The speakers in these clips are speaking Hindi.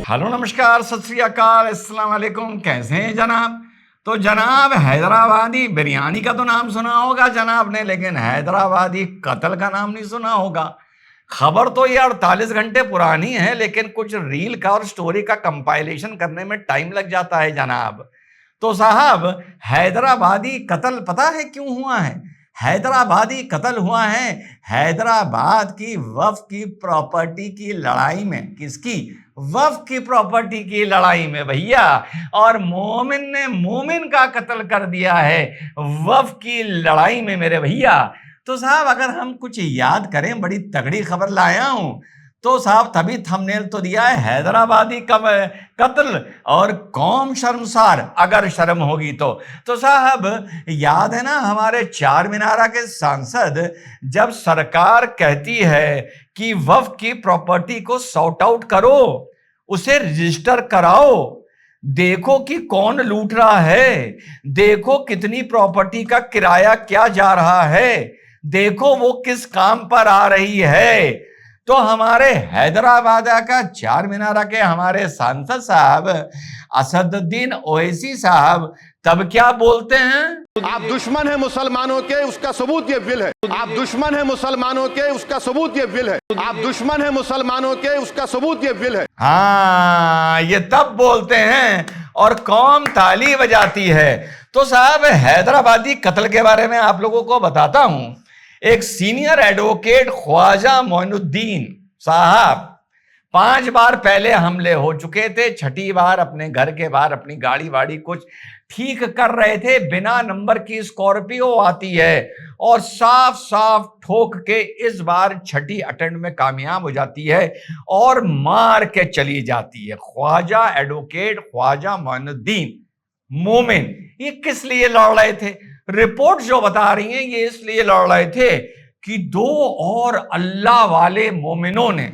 हेलो, नमस्कार, सत श्री अकाल, अस्सलाम वालेकुम। कैसे हैं जनाब? तो जनाब, हैदराबादी बिरयानी का तो नाम सुना होगा जनाब ने, लेकिन हैदराबादी कत्ल का नाम नहीं सुना होगा। खबर तो ये 48 घंटे पुरानी है, लेकिन कुछ रील का और स्टोरी का कंपाइलेशन करने में टाइम लग जाता है जनाब। तो साहब, हैदराबादी कत्ल पता है क्यों हुआ है? हैदराबादी कत्ल हुआ है हैदराबाद की वक्फ की प्रॉपर्टी की लड़ाई में। किसकी? वक्फ की प्रॉपर्टी की लड़ाई में भैया। और मोमिन ने मोमिन का कत्ल कर दिया है वक्फ की लड़ाई में मेरे भैया। तो साहब, अगर हम कुछ याद करें, बड़ी तगड़ी खबर लाया हूं। तो साहब, तभी थंबनेल तो दिया है हैदराबादी कत्ल और कौम शर्मसार, अगर शर्म होगी तो साहब, याद है ना हमारे चार मीनारा के सांसद, जब सरकार कहती है कि वक्फ की प्रॉपर्टी को सॉर्ट आउट करो, उसे रजिस्टर कराओ, देखो कि कौन लूट रहा है, देखो कितनी प्रॉपर्टी का किराया क्या जा रहा है, देखो वो किस काम पर आ रही है। तो हमारे हैदराबाद का चार मीनारा के हमारे सांसद साहब असदुद्दीन ओवैसी साहब तब क्या बोलते हैं? आप दुश्मन है मुसलमानों के, उसका सबूत ये बिल है। आप दुश्मन है मुसलमानों के, उसका सबूत ये बिल है। आप दुश्मन है मुसलमानों के, उसका सबूत ये बिल है। हाँ, ये तब बोलते हैं और कौम ताली बजाती है। तो साहब, हैदराबादी कत्ल के बारे में आप लोगों को बताता हूं। एक सीनियर एडवोकेट ख्वाजा मोइनुद्दीन साहब 5 बार पहले हमले हो चुके थे। छठी बार अपने घर के बाहर अपनी गाड़ी वाड़ी कुछ ठीक कर रहे थे, बिना नंबर की स्कॉर्पियो आती है और साफ साफ ठोक के इस बार छठी अटेम्प्ट में कामयाब हो जाती है और मार के चली जाती है। ख्वाजा एडवोकेट ख्वाजा मोइनुद्दीन मोमिन, ये किस लिए लड़ रहे थे? रिपोर्ट जो बता रही हैं ये इसलिए लड़ रहे थे कि 2 और अल्लाह वाले मोमिनों ने,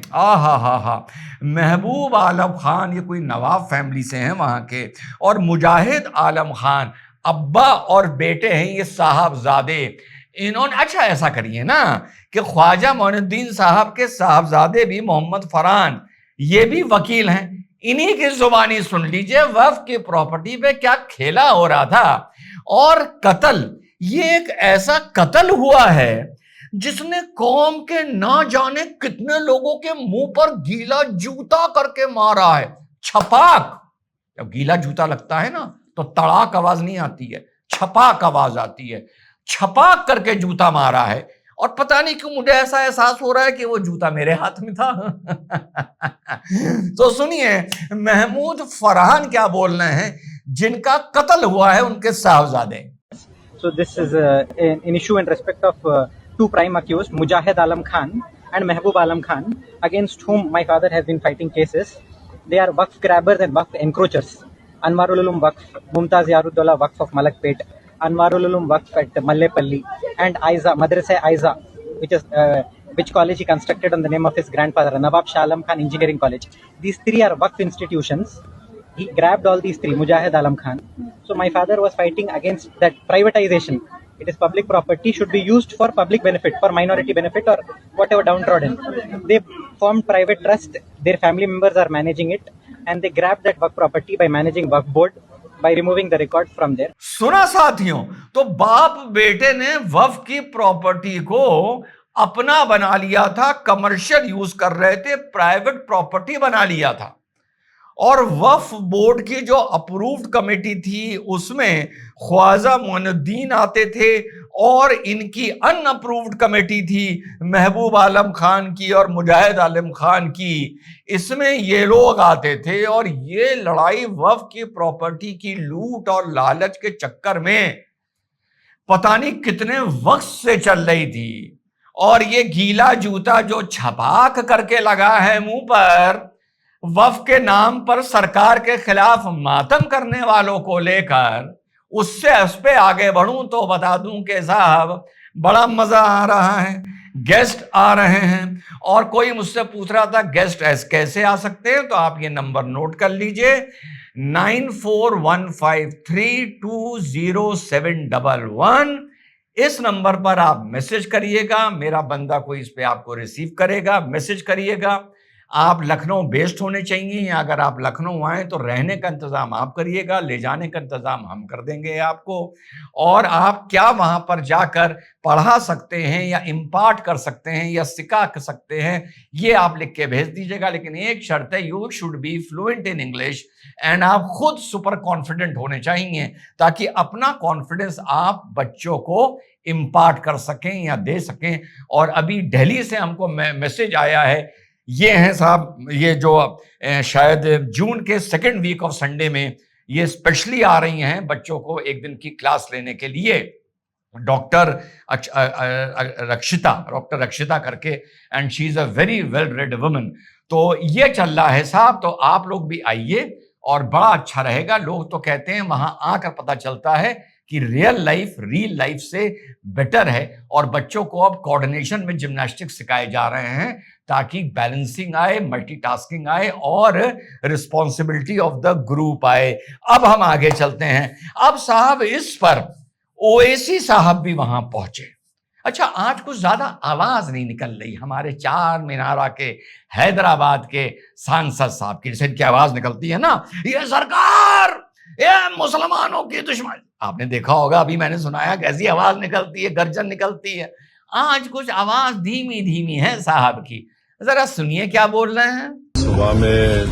महबूब आलम खान, ये कोई नवाब फैमिली से हैं वहां के, और मुजाहिद आलम खान, अब्बा और बेटे हैं ये साहबजादे। इन्होंने, अच्छा ऐसा करिए ना कि ख्वाजा मोइनुद्दीन साहब के साहबजादे भी मोहम्मद फरहान, ये भी वकील हैं, इन्हीं की जुबानी सुन लीजिए वक्फ की प्रॉपर्टी पे क्या खेला हो रहा था। और कत्ल, ये एक ऐसा कत्ल हुआ है जिसने कौम के ना जाने कितने लोगों के मुंह पर गीला जूता करके मारा है। छपाक, जब गीला जूता लगता है ना तो तड़ाक आवाज नहीं आती है, छपाक आवाज आती है। छपाक करके जूता मारा है और पता नहीं क्यों मुझे ऐसा एहसास हो रहा है कि वो जूता मेरे हाथ में था। तो सुनिए महमूद फरहान क्या बोल रहे हैं, जिनका कत्ल हुआ है उनके साहबजादे। So this is an issue in respect of two prime accused, Mujahid Alam Khan and Mehboob Alam Khan, against whom my father has been fighting cases. They are Waqf grabbers and Waqf encroachers. Anwarul Ulum Waqf, Mumtaz Yarudullah Waqf of Malakpet, Anwarul Ulum Waqf at Mallepalli, and Aiza, Madrasa Aiza, which college he constructed on the name of his grandfather, Nawab Shah Alam Khan Engineering College. These 3 are Waqf institutions. He grabbed all these 3, Mujahid Alam Khan. So my father was fighting against that privatization. It is public property, should be used for public benefit, for minority benefit or whatever downtrodden. They formed private trust, their family members are managing it, and they grabbed that work property by managing work board, by removing the record from there. सुना साथियों, तो बाप बेटे ने वक्फ की प्रॉपर्टी को अपना बना लिया था, कमर्शियल यूज कर रहे थे, प्राइवेट प्रॉपर्टी बना लिया था। और वक्फ बोर्ड की जो अप्रूव्ड कमेटी थी उसमें ख्वाजा मोइनुद्दीन आते थे और इनकी अनअप्रूव्ड कमेटी थी महबूब आलम खान की और मुजाहिद आलम खान की, इसमें ये लोग आते थे। और ये लड़ाई वक्फ की प्रॉपर्टी की लूट और लालच के चक्कर में पता नहीं कितने वक्त से चल रही थी। और ये गीला जूता जो छपाक करके लगा है मुंह पर, वक्फ के नाम पर सरकार के खिलाफ मातम करने वालों को लेकर, उससे उस पे आगे बढ़ूं तो बता दूं कि साहब बड़ा मजा आ रहा है, गेस्ट आ रहे हैं। और कोई मुझसे पूछ रहा था गेस्ट कैसे आ सकते हैं, तो आप ये नंबर नोट कर लीजिए 9415320711। इस नंबर पर आप मैसेज करिएगा, मेरा बंदा कोई इस पे आपको रिसीव करेगा। मैसेज करिएगा, आप लखनऊ बेस्ड होने चाहिए, या अगर आप लखनऊ आए तो रहने का इंतज़ाम आप करिएगा, ले जाने का इंतज़ाम हम कर देंगे आपको। और आप क्या वहाँ पर जाकर पढ़ा सकते हैं या इम्पार्ट कर सकते हैं या सिखा सकते हैं, ये आप लिख के भेज दीजिएगा। लेकिन एक शर्त है, you should be fluent in English and आप खुद सुपर कॉन्फिडेंट होने चाहिए, ताकि अपना कॉन्फिडेंस आप बच्चों को इम्पार्ट कर सकें या दे सकें। और अभी दिल्ली से हमको मैसेज आया है, ये हैं साहब, ये जो शायद जून के सेकेंड वीक ऑफ संडे में ये स्पेशली आ रही हैं बच्चों को एक दिन की क्लास लेने के लिए, डॉक्टर रक्षिता करके, and she is a very well read woman. तो ये चल रहा है साहब, तो आप लोग भी आइए और बड़ा अच्छा रहेगा। लोग तो कहते हैं वहां आकर पता चलता है कि रियल लाइफ से बेटर है। और बच्चों को अब कोऑर्डिनेशन में जिम्नास्टिक्स सिखाए जा रहे हैं, ताकि बैलेंसिंग आए, मल्टीटास्किंग आए और रिस्पॉन्सिबिलिटी ऑफ द ग्रुप आए। अब हम आगे चलते हैं। अब साहब इस पर ओवैसी साहब भी वहां पहुंचे। अच्छा, आज कुछ ज्यादा आवाज नहीं निकल रही हमारे चार मीनारा के हैदराबाद के सांसद साहब की, जैसे इनकी आवाज निकलती है ना, ये सरकार, ये मुसलमानों की दुश्मन। आपने देखा होगा, अभी मैंने सुनाया कैसी आवाज निकलती है, गर्जन निकलती है। आज कुछ आवाज धीमी धीमी है साहब की, जरा सुनिए क्या बोल रहे हैं। सुबह में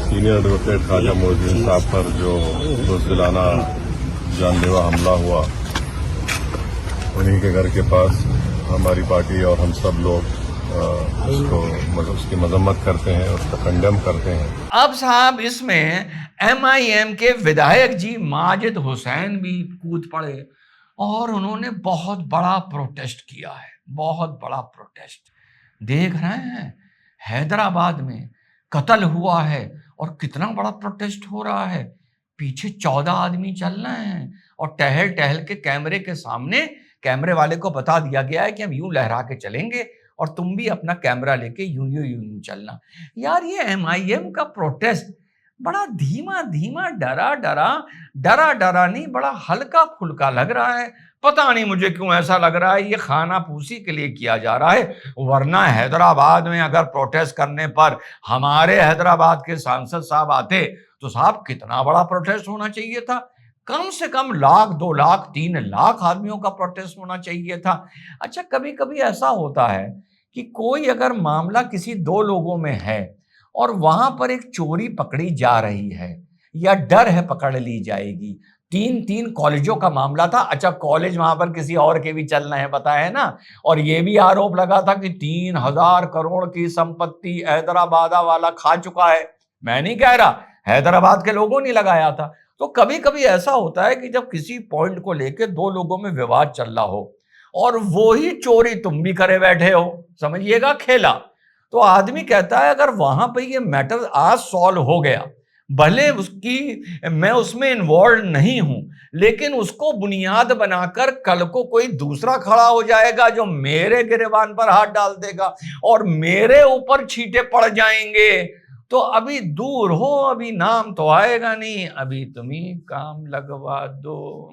सीनियर एडवोकेट ख्वाजा मोइनुद्दीन साहब पर जो बुज़दिलाना जानलेवा हमला हुआ, उन्हीं के घर के पास हमारी पार्टी और हम सब लोग उसकी मजम्मत करते हैं, उसका कंडेम करते हैं। अब साहब इसमें MIM के विधायक जी माजिद हुसैन भी कूद पड़े और उन्होंने बहुत बड़ा प्रोटेस्ट किया है, बहुत बड़ा प्रोटेस्ट। देख रहे हैं हैदराबाद में कत्ल हुआ है और कितना बड़ा प्रोटेस्ट हो रहा है। पीछे 14 आदमी चल रहे हैं और टहल टहल के कैमरे के सामने, कैमरे वाले को बता दिया गया है कि हम यूं लहरा के चलेंगे और तुम भी अपना कैमरा लेके यूं चलना। यार ये MIM का प्रोटेस्ट बड़ा धीमा धीमा, डरा डरा नहीं, बड़ा हल्का फुल्का लग रहा है। पता नहीं मुझे क्यों ऐसा लग रहा है ये खाना पूसी के लिए किया जा रहा है। वरना हैदराबाद में अगर प्रोटेस्ट करने पर हमारे हैदराबाद के सांसद साहब आते तो साहब कितना बड़ा प्रोटेस्ट होना चाहिए था। कम से कम 1 लाख, 2 लाख, 3 लाख आदमियों का प्रोटेस्ट होना चाहिए था। अच्छा, कभी कभी ऐसा होता है कि कोई अगर मामला किसी 2 लोगों में है और वहां पर एक चोरी पकड़ी जा रही है या डर है पकड़ ली जाएगी। 3 कॉलेजों का मामला था। अच्छा, कॉलेज वहां पर किसी और के भी चल रहे हैं, पता है ना। और ये भी आरोप लगा था कि 3000 करोड़ की संपत्ति हैदराबाद वाला खा चुका है। मैं नहीं कह रहा, हैदराबाद के लोगों ने लगाया था। तो कभी कभी ऐसा होता है कि जब किसी पॉइंट को लेकर 2 लोगों में विवाद चल रहा हो और वो ही चोरी तुम भी करे बैठे हो, समझिएगा खेला, तो आदमी कहता है अगर वहां पे ये मैटर आज सॉल्व हो गया, भले मैं उसमें इन्वॉल्व नहीं हूं, लेकिन उसको बुनियाद बनाकर कल को कोई दूसरा खड़ा हो जाएगा जो मेरे गिरेबान पर हाथ डाल देगा और मेरे ऊपर छींटे पड़ जाएंगे। तो अभी दूर हो, अभी नाम तो आएगा नहीं, अभी तुम्ही काम लगवा दो।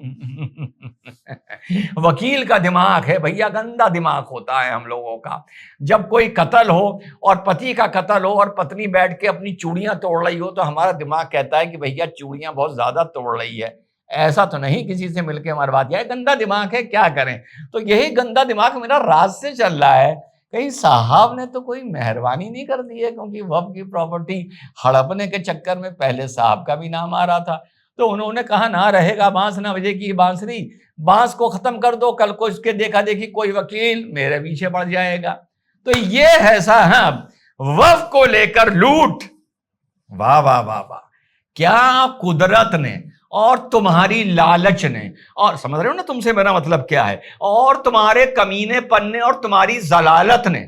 वकील का दिमाग है भैया, गंदा दिमाग होता है हम लोगों का। जब कोई कत्ल हो और पति का कत्ल हो और पत्नी बैठ के अपनी चूड़ियां तोड़ रही हो, तो हमारा दिमाग कहता है कि भैया चूड़ियां बहुत ज्यादा तोड़ रही है, ऐसा तो नहीं किसी से मिलके मरवा दिया है। गंदा दिमाग है, क्या करें। तो यही गंदा दिमाग मेरा राज से चल रहा है, कहीं साहब ने तो कोई मेहरबानी नहीं कर दी है, क्योंकि वक्फ की प्रॉपर्टी हड़पने के चक्कर में पहले साहब का भी नाम आ रहा था। तो उन्होंने कहा ना रहेगा बांस ना बजेगी बांसुरी, बांस को खत्म कर दो, कल को इसके देखा देखी कोई वकील मेरे पीछे पड़ जाएगा। तो ये है साहब वक्फ को लेकर लूट। वाह वाह वाह वाह, क्या कुदरत ने और तुम्हारी लालच ने, और समझ रहे हो ना तुमसे मेरा मतलब क्या है, और तुम्हारे कमीने पन्ने और तुम्हारी जलालत ने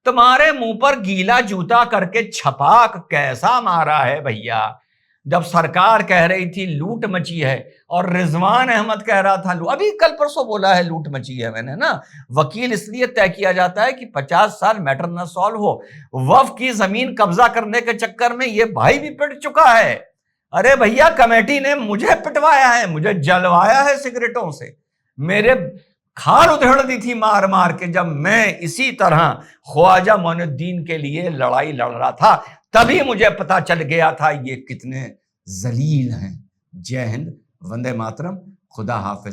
तुम्हारे मुंह पर गीला जूता करके छपाक कैसा मारा है भैया। जब सरकार कह रही थी लूट मची है और रिजवान अहमद कह रहा था, अभी कल परसों बोला है लूट मची है मैंने ना। वकील इसलिए तय किया जाता है कि 50 साल मैटर न सॉल्व हो। वक्फ की जमीन कब्जा करने के चक्कर में ये भाई भी पिट चुका है। अरे भैया, कमेटी ने मुझे पिटवाया है, मुझे जलवाया है सिगरेटों से, मेरे खाल उधेड़ दी थी मार मार के, जब मैं इसी तरह ख्वाजा मोइनुद्दीन के लिए लड़ाई लड़ रहा था, तभी मुझे पता चल गया था ये कितने जलील हैं। जय हिंद, वंदे मातरम, खुदा हाफिज।